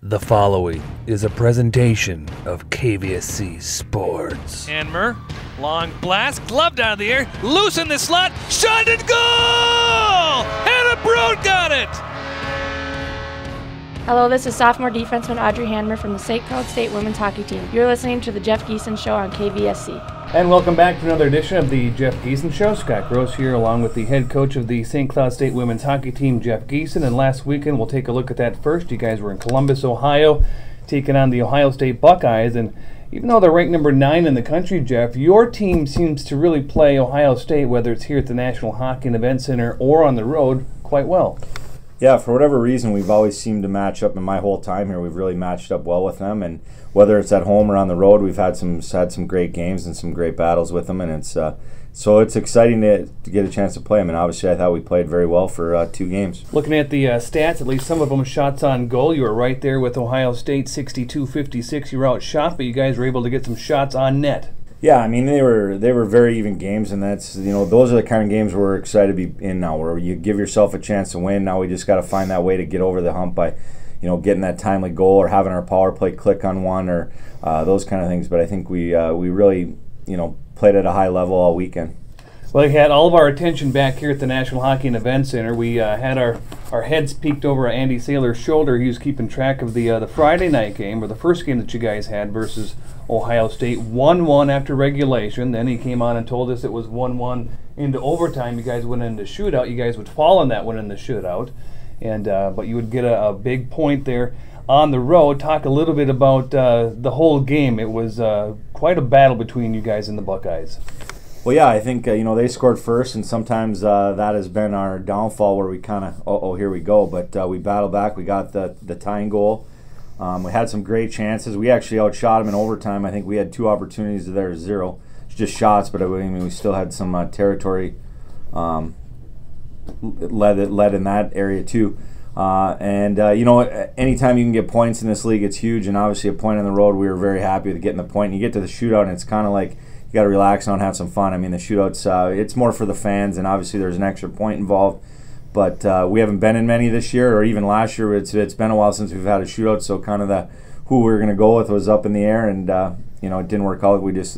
The following is a presentation of KVSC Sports. Hanmer, long blast, gloved out of the air, loose in the slot, shot and goal! Hannah Broad got it! Hello, this is sophomore defenseman Audrey Hanmer from the St. Cloud State women's hockey team. You're listening to the Jeff Giesen Show on KVSC. And welcome back to another edition of the Jeff Giesen Show. Scott Gross here along with the head coach of the St. Cloud State women's hockey team, Jeff Giesen. And last weekend, we'll take a look at that first. You guys were in Columbus, Ohio, taking on the Ohio State Buckeyes. And even though they're ranked number 9 in the country, Jeff, your team seems to really play Ohio State, whether it's here at the National Hockey and Event Center or on the road, quite well. Yeah, for whatever reason, we've always seemed to match up. In my whole time here, we've really matched up well with them. And whether it's at home or on the road, we've had some great games and some great battles with them. And it's so it's exciting to get a chance to play them. And obviously, I thought we played very well for 2 games. Looking at the stats, at least some of them shots on goal. You were right there with Ohio State, 62-56. You were outshot, but you guys were able to get some shots on net. Yeah, I mean they were very even games, and that's those are the kind of games we're excited to be in now, where you give yourself a chance to win. Now we just got to find that way to get over the hump by, getting that timely goal or having our power play click on one or those kind of things. But I think we really played at a high level all weekend. Well, we had all of our attention back here at the National Hockey and Event Center. We had our heads peeked over at Andy Saylor's shoulder. He was keeping track of the Friday night game, or the first game that you guys had versus Ohio State, 1-1 after regulation. Then he came on and told us it was 1-1 into overtime. You guys went into shootout. You guys would fall on that one in the shootout, and but you would get a big point there on the road. Talk a little bit about the whole game. It was quite a battle between you guys and the Buckeyes. Well, yeah, I think they scored first, and sometimes that has been our downfall, where we kind of here we go. But we battled back. We got the tying goal. We had some great chances. We actually outshot them in overtime. I think we had 2 opportunities to their 0. It's just shots, but I mean we still had some territory led in that area too. Anytime you can get points in this league, it's huge. And obviously, a point on the road, we were very happy with getting the point. And you get to the shootout, and it's kind of like you got to relax now and have some fun. I mean, the shootouts, it's more for the fans, and obviously there's an extra point involved. But we haven't been in many this year, or even last year. It's been a while since we've had a shootout, so kind of who we were going to go with was up in the air, and it didn't work out. Julie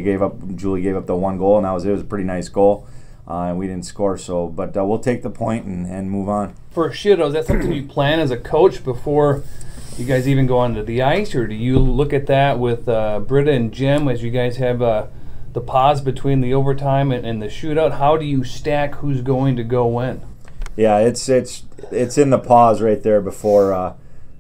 gave up the 1 goal, and it was a pretty nice goal, and we didn't score. So, but we'll take the point and move on. For a shootout, is that something you plan as a coach before you guys even go onto the ice, or do you look at that with Britta and Jim as you guys have the pause between the overtime and the shootout? How do you stack who's going to go when? Yeah, it's in the pause right there before.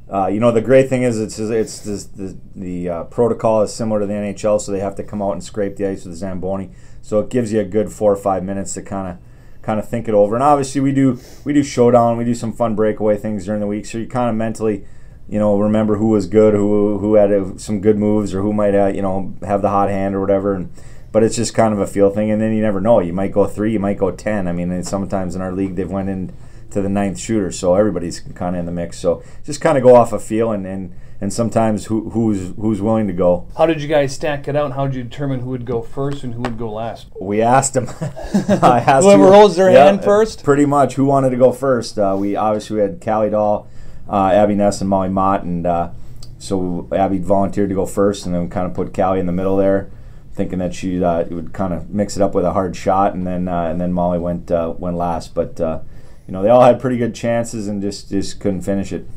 The great thing is the protocol is similar to the NHL, so they have to come out and scrape the ice with the Zamboni. So it gives you a good 4 or 5 minutes to kind of think it over. And obviously we do showdown, we do some fun breakaway things during the week, so you kind of mentally remember who was good, who had some good moves, or who might have the hot hand or whatever. But it's just kind of a feel thing, and then you never know. You might go 3, you might go 10. I mean, sometimes in our league they've went into the 9th shooter, so everybody's kind of in the mix. So just kind of go off a feel, and sometimes who's willing to go. How did you guys stack it out, and how did you determine who would go first and who would go last? We asked them. Whoever rolls their hand first? Pretty much, who wanted to go first. We had Callie Dahl, Abby Ness, and Molly Mott, and so Abby volunteered to go first, and then kind of put Callie in the middle there, thinking that she would kind of mix it up with a hard shot, and then Molly went last. But they all had pretty good chances and just couldn't finish it.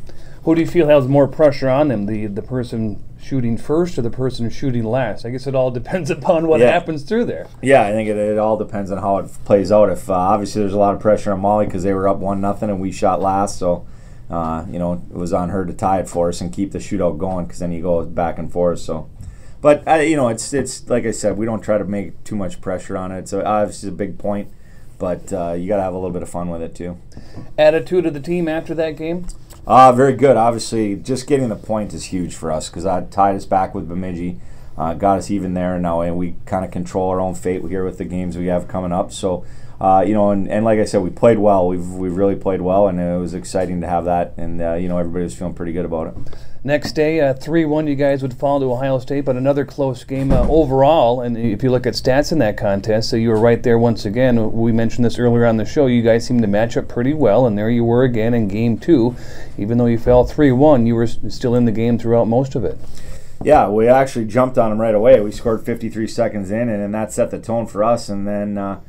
Who do you feel has more pressure on them, the person shooting first or the person shooting last? I guess it all depends upon what happens through there. Yeah, I think it all depends on how it plays out. If obviously there's a lot of pressure on Molly because they were up 1-0 and we shot last, so it was on her to tie it for us and keep the shootout going, because then you go back and forth. So. But it's like I said, we don't try to make too much pressure on it. It's obviously a big point, but you got to have a little bit of fun with it too. Attitude of the team after that game? Very good. Obviously, just getting the point is huge for us, because I tied us back with Bemidji, got us even there now, and we kind of control our own fate here with the games we have coming up. So and like I said, we played well. We've really played well, and it was exciting to have that, and everybody was feeling pretty good about it. Next day, 3-1, you guys would fall to Ohio State, but another close game overall. And if you look at stats in that contest, so you were right there once again. We mentioned this earlier on the show. You guys seemed to match up pretty well, and there you were again in Game 2. Even though you fell 3-1, you were still in the game throughout most of it. Yeah, we actually jumped on them right away. We scored 53 seconds in, and that set the tone for us. And then,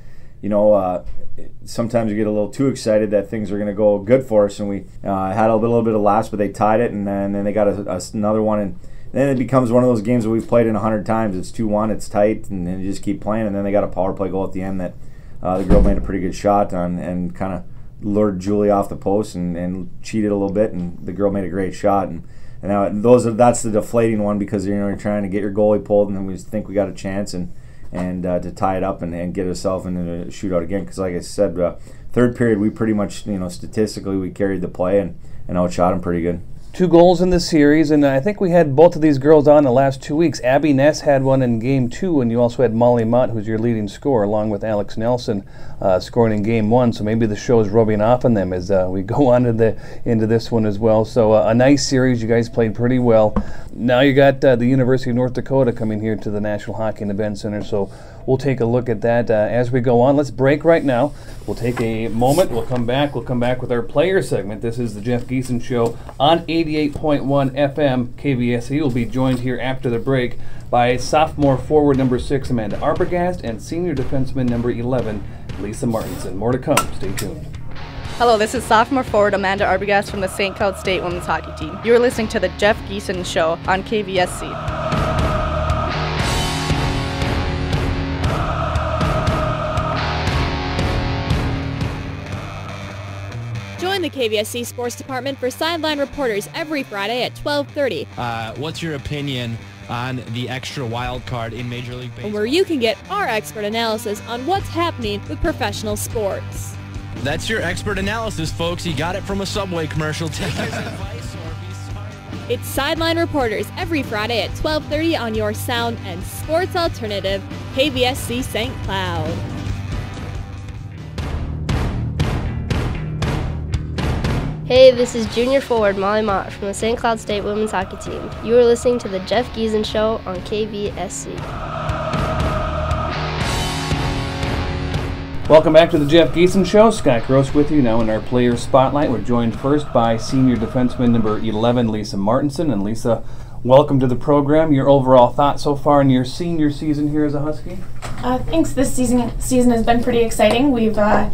sometimes you get a little too excited that things are going to go good for us, and we had a little bit of lapse, but they tied it, and then they got another one, and then it becomes one of those games that we've played in 100 times. It's 2-1, it's tight, and then you just keep playing, and then they got a power play goal at the end that the girl made a pretty good shot on and kind of lured Julie off the post and cheated a little bit, and the girl made a great shot, and now that's the deflating one, because you're trying to get your goalie pulled, and then we think we got a chance, and to tie it up and get ourselves into a shootout again. Because like I said, third period we pretty much, statistically we carried the play and outshot them pretty good. 2 goals in the series, and I think we had both of these girls on the last 2 weeks. Abby Ness had one in Game 2, and you also had Molly Mott, who's your leading scorer, along with Alex Nelson scoring in Game 1. So maybe the show is rubbing off on them as we go on into this one as well. So a nice series. You guys played pretty well. Now you got the University of North Dakota coming here to the National Hockey and Event Center. So we'll take a look at that as we go on. Let's break right now. We'll take a moment. We'll come back. We'll come back with our player segment. This is the Jeff Giesen Show on 88.1 FM KVSC. We'll be joined here after the break by sophomore forward number 6, Amanda Arbogast, and senior defenseman number 11, Lisa Martinson. More to come. Stay tuned. Hello, this is sophomore forward Amanda Arbogast from the St. Cloud State women's hockey team. You are listening to the Jeff Giesen Show on KVSC. Join the KVSC Sports Department for Sideline Reporters every Friday at 12:30. What's your opinion on the extra wild card in Major League Baseball? Where you can get our expert analysis on what's happening with professional sports. That's your expert analysis, folks. You got it from a Subway commercial. Take his advice or be sorry. It's Sideline Reporters every Friday at 12:30 on your sound and sports alternative, KVSC St. Cloud. Hey, this is junior forward Molly Mott from the St. Cloud State women's hockey team. You are listening to the Jeff Giesen Show on KVSC. Welcome back to the Jeff Giesen Show. Scott Gross with you now in our player spotlight. We're joined first by senior defenseman number 11, Lisa Martinson. And Lisa, welcome to the program. Your overall thoughts so far in your senior season here as a Husky? Thanks. This season has been pretty exciting. We've been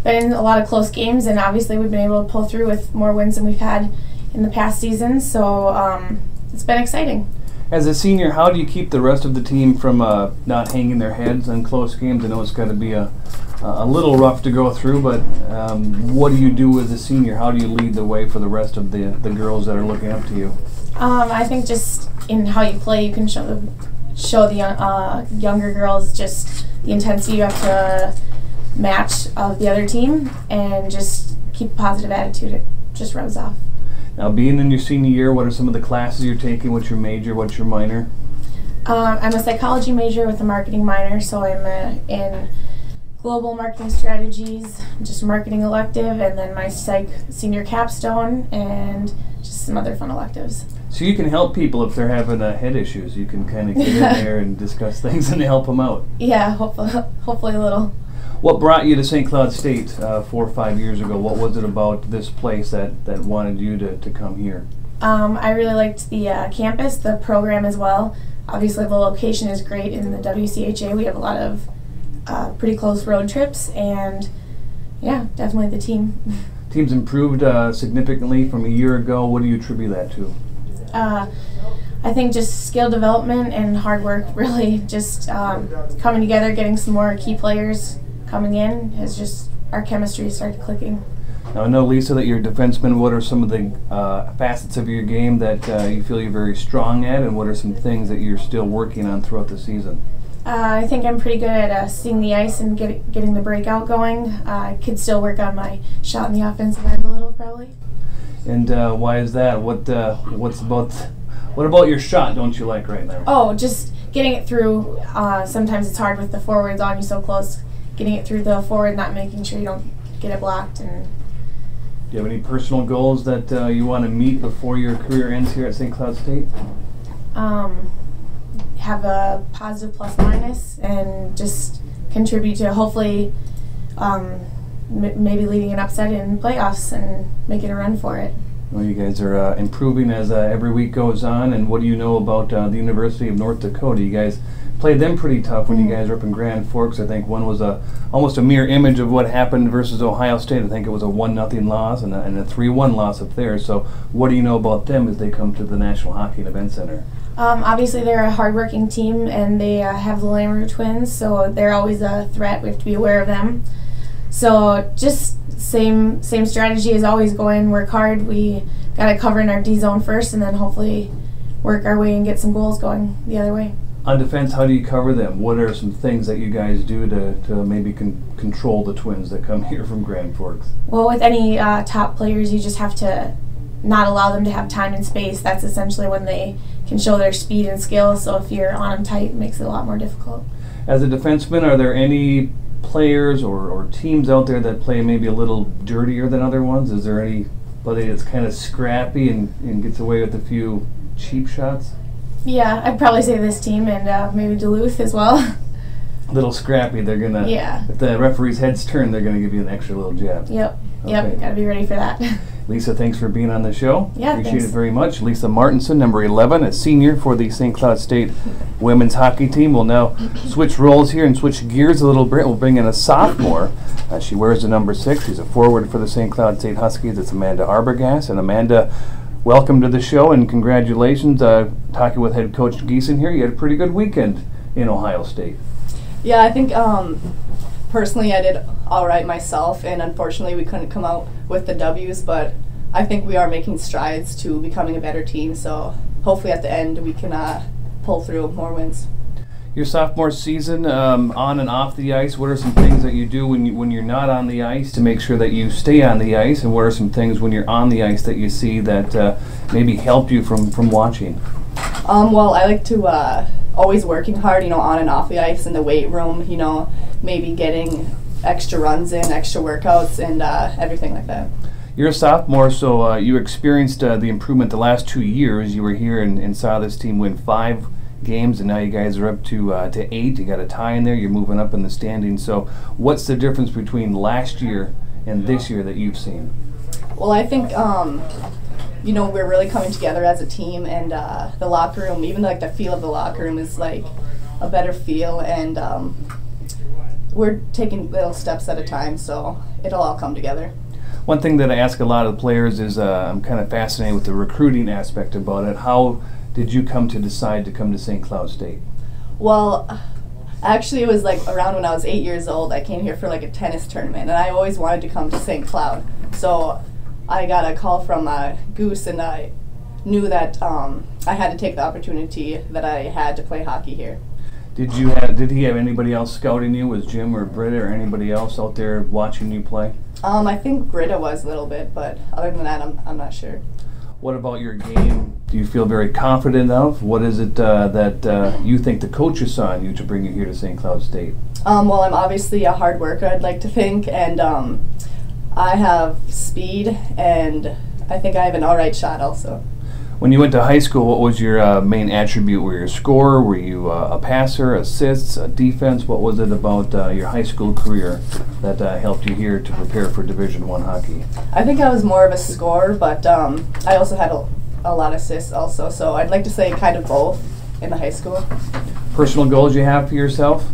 in a lot of close games, and obviously we've been able to pull through with more wins than we've had in the past season. So it's been exciting. As a senior, how do you keep the rest of the team from not hanging their heads in close games? I know it's got to be a little rough to go through, but what do you do as a senior? How do you lead the way for the rest of the girls that are looking up to you? I think just in how you play, you can show the younger girls just the intensity you have to match of the other team, and just keep a positive attitude. It just rubs off. Now, being in your senior year, what are some of the classes you're taking? What's your major? What's your minor? I'm a psychology major with a marketing minor, so I'm in global marketing strategies, just marketing elective, and then my psych senior capstone, and just some other fun electives. So you can help people if they're having head issues. You can kind of get in there and discuss things and help them out. Yeah, hopefully a little. What brought you to St. Cloud State 4 or 5 years ago? What was it about this place that wanted you to come here? I really liked the campus, the program as well. Obviously the location is great in the WCHA. We have a lot of pretty close road trips, and yeah, definitely the team. Team's improved significantly from a year ago. What do you attribute that to? I think just skill development and hard work, really just coming together, getting some more key players coming in, has just, our chemistry started clicking. Now, I know, Lisa, that you're a defenseman. What are some of the facets of your game that you feel you're very strong at, and what are some things that you're still working on throughout the season? I think I'm pretty good at seeing the ice and getting the breakout going. I could still work on my shot in the offensive end a little, probably. And why is that? What about your shot don't you like right now? Oh, just getting it through. Sometimes it's hard with the forwards on you so close. getting it through the forward, not making sure you don't get it blocked. And do you have any personal goals that you want to meet before your career ends here at St. Cloud State? Have a positive plus minus and just contribute to hopefully maybe leading an upset in playoffs and making a run for it. Well, you guys are improving as every week goes on. And what do you know about the University of North Dakota? You guys played them pretty tough when you guys were up in Grand Forks. I think one was almost a mirror image of what happened versus Ohio State. I think it was a 1-0 loss and a 3-1 loss up there. So what do you know about them as they come to the National Hockey and Event Center? Obviously, they're a hardworking team, and they have the Lamoureux twins, so they're always a threat. We have to be aware of them. So just same strategy as always, go in, work hard. We got to cover in our D zone first, and then hopefully work our way and get some goals going the other way. On defense, how do you cover them? What are some things that you guys do to maybe control the twins that come here from Grand Forks? Well, with any top players, you just have to not allow them to have time and space. That's essentially when they can show their speed and skill. So if you're on them tight, it makes it a lot more difficult. As a defenseman, are there any players or teams out there that play maybe a little dirtier than other ones? Is there anybody that's kind of scrappy and gets away with a few cheap shots? Yeah, I'd probably say this team and maybe Duluth as well. A little scrappy, they're gonna. Yeah. If the referee's heads turn, they're gonna give you an extra little jab. Yep. Okay. Yep. Gotta be ready for that. Lisa, thanks for being on the show. Yeah, Appreciate thanks. it very much. Lisa Martinson, number 11, a senior for the St. Cloud State women's hockey team. We'll now switch roles here and switch gears a little bit. We'll bring in a sophomore. She wears the number 6. She's a forward for the St. Cloud State Huskies. It's Amanda Arbogast. And Amanda, welcome to the show and congratulations. Talking with head coach Giesen here, you had a pretty good weekend in Ohio State. Yeah, I think personally I did all right myself, and unfortunately we couldn't come out with the W's, but I think we are making strides to becoming a better team, so hopefully at the end we can pull through more wins. Your sophomore season, on and off the ice, what are some things that you do when you're not on the ice to make sure that you stay on the ice, and what are some things when you're on the ice that you see that maybe helped you from watching? Well, I like to always working hard, on and off the ice in the weight room, maybe getting extra runs in, extra workouts, and everything like that. You're a sophomore, so you experienced the improvement the last 2 years. You were here and saw this team win 5 games, and now you guys are up to 8. You got a tie in there. You're moving up in the standings. So what's the difference between last year and this year that you've seen? Well, I think we're really coming together as a team, and the locker room, even like the feel of the locker room is like a better feel, and we're taking little steps at a time, so it'll all come together. One thing that I ask a lot of the players is I'm kind of fascinated with the recruiting aspect about it. How did you come to decide to come to St. Cloud State? Well, actually it was like around when I was 8 years old. I came here for like a tennis tournament, and I always wanted to come to St. Cloud. So I got a call from Goose, and I knew that I had to take the opportunity that I had to play hockey here. Did he have anybody else scouting you? Was Jim or Britta or anybody else out there watching you play? I think Britta was a little bit, but other than that, I'm not sure. What about your game? Do you feel very confident of? What is it that you think the coaches saw in you to bring you here to St. Cloud State? Well, I'm obviously a hard worker, I'd like to think, and I have speed, and I think I have an all right shot also. When you went to high school, what was your main attribute? Were you a scorer? Were you a passer, assists, defense? What was it about your high school career that helped you here to prepare for Division I hockey? I think I was more of a scorer, but I also had a lot of assists also, so I'd like to say kind of both in the high school. Personal goals you have for yourself?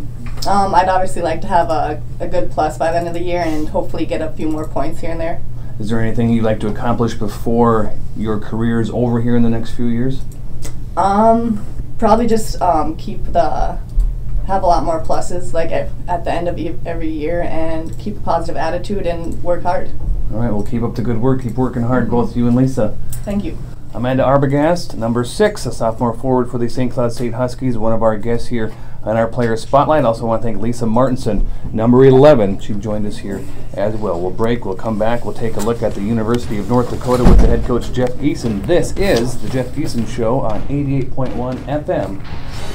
I'd obviously like to have a good plus by the end of the year and hopefully get a few more points here and there. Is there anything you'd like to accomplish before your career is over here in the next few years? Probably just have a lot more pluses like at the end of every year, and keep a positive attitude and work hard. All right, well, keep up the good work. Keep working hard, both you and Lisa. Thank you. Amanda Arbogast, number 6, a sophomore forward for the St. Cloud State Huskies, one of our guests here on our Player Spotlight. Also want to thank Lisa Martinson, number 11. She joined us here as well. We'll break, we'll come back, we'll take a look at the University of North Dakota with the head coach Jeff Giesen. This is the Jeff Giesen Show on 88.1 FM.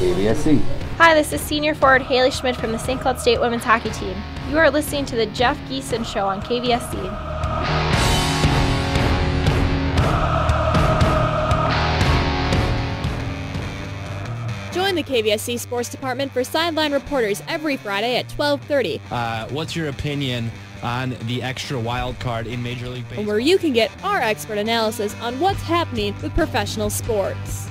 KVSC. Hi, this is senior forward Haley Schmidt from the St. Cloud State women's hockey team. You are listening to the Jeff Giesen Show on KVSC. Join the KVSC Sports Department for Sideline Reporters every Friday at 12:30. What's your opinion on the extra wild card in Major League Baseball? Where you can get our expert analysis on what's happening with professional sports.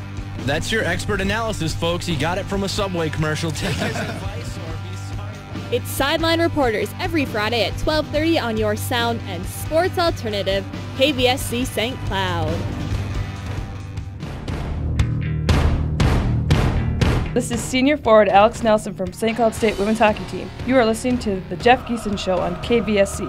That's your expert analysis, folks. You got it from a Subway commercial. Take his advice or be sorry. It's Sideline Reporters every Friday at 12:30 on your sound and sports alternative, KVSC St. Cloud. This is senior forward Alex Nelson from St. Cloud State women's hockey team. You are listening to the Jeff Giesen Show on KVSC.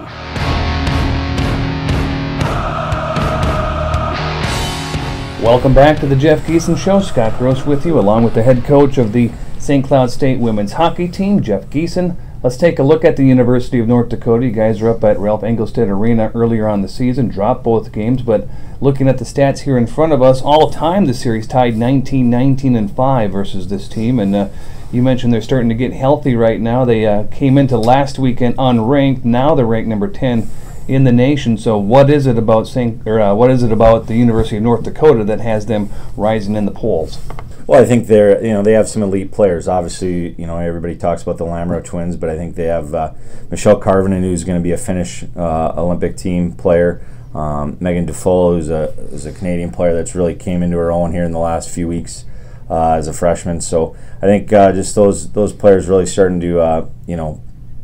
Welcome back to the Jeff Giesen Show. Scott Gross with you, along with the head coach of the St. Cloud State women's hockey team, Jeff Giesen. Let's take a look at the University of North Dakota. You guys are up at Ralph Engelstad Arena earlier on the season, dropped both games, but looking at the stats here in front of us, all time the series tied 19-5 versus this team, and you mentioned they're starting to get healthy right now. They came into last weekend unranked. Now they're ranked number 10 in the nation. So what is it about the University of North Dakota that has them rising in the polls? Well, I think they have some elite players. Obviously, everybody talks about the Lamoureux twins, but I think they have Michelle Karvinen, who's going to be a Finnish Olympic team player. Megan Dufault, who's a Canadian player that's really came into her own here in the last few weeks as a freshman. So I think just those players really starting to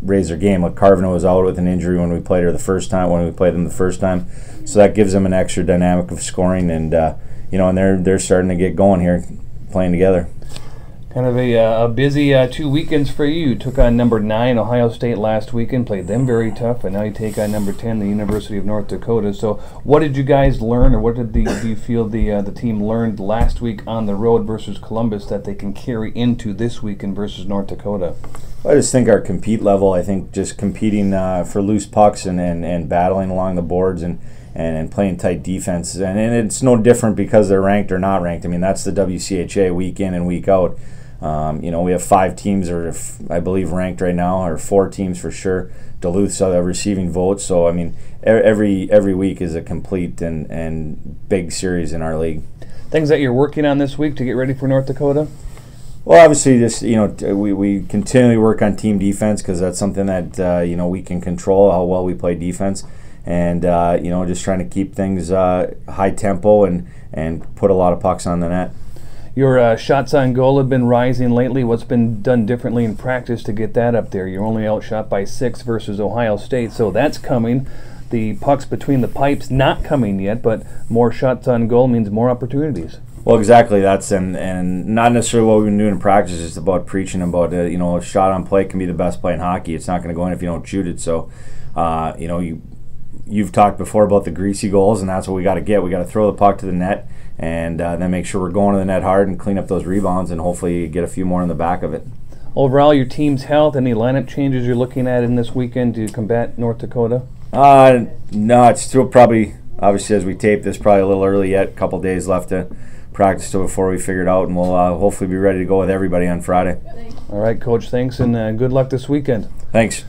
raise their game. Like Karvinen was out with an injury when we played them the first time, so that gives them an extra dynamic of scoring, and and they're starting to get going here, playing together. Kind of a busy 2 weekends for you. You took on number 9 Ohio State last weekend, played them very tough, and now you take on number 10 the University of North Dakota. So what did you guys learn, or what do you feel the team learned last week on the road versus Columbus that they can carry into this weekend versus North Dakota? I just think our compete level, I think just competing for loose pucks and battling along the boards and playing tight defense. And it's no different because they're ranked or not ranked. I mean, that's the WCHA week in and week out. We have 5 teams that are, I believe, ranked right now, or 4 teams for sure. Duluth's receiving votes. So, I mean, every week is a complete and big series in our league. Things that you're working on this week to get ready for North Dakota? Well, obviously, just we continually work on team defense because that's something that we can control, how well we play defense, and just trying to keep things high tempo and put a lot of pucks on the net. Your shots on goal have been rising lately. What's been done differently in practice to get that up there? You're only outshot by 6 versus Ohio State, so that's coming. The pucks between the pipes not coming yet, but more shots on goal means more opportunities. Well, exactly. That's and not necessarily what we've been doing in practice. It's about preaching about a shot on play can be the best play in hockey. It's not going to go in if you don't shoot it. So, you've talked before about the greasy goals, and that's what we got to get. We got to throw the puck to the net, and then make sure we're going to the net hard and clean up those rebounds, and hopefully get a few more in the back of it. Overall, your team's health, any lineup changes you're looking at in this weekend to combat North Dakota? No, it's still probably, obviously as we tape this, probably a little early yet. A couple days left to practice till before we figure it out, and we'll hopefully be ready to go with everybody on Friday. All right, Coach, thanks, and good luck this weekend. Thanks.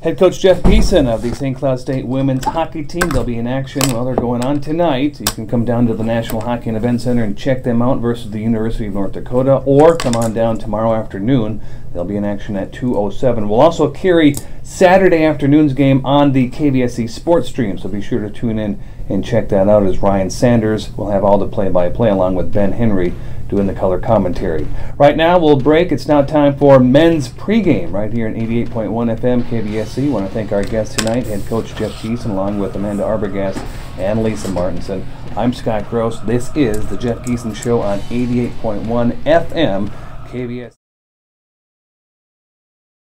Head coach Jeff Giesen of the St. Cloud State women's hockey team. They'll be in action. Well, they're going on tonight. You can come down to the National Hockey and Event Center and check them out versus the University of North Dakota, or come on down tomorrow afternoon. They'll be in action at 2:07. We'll also carry Saturday afternoon's game on the KVSC Sports Stream, so be sure to tune in and check that out, as Ryan Sanders will have all the play-by-play along with Ben Henry doing the color commentary. Right now, we'll break. It's now time for men's pregame right here in 88.1 FM KVSC. I want to thank our guest tonight, head coach Jeff Giesen, along with Amanda Arbogast and Lisa Martinson. I'm Scott Gross. This is the Jeff Giesen Show on 88.1 FM KVSC.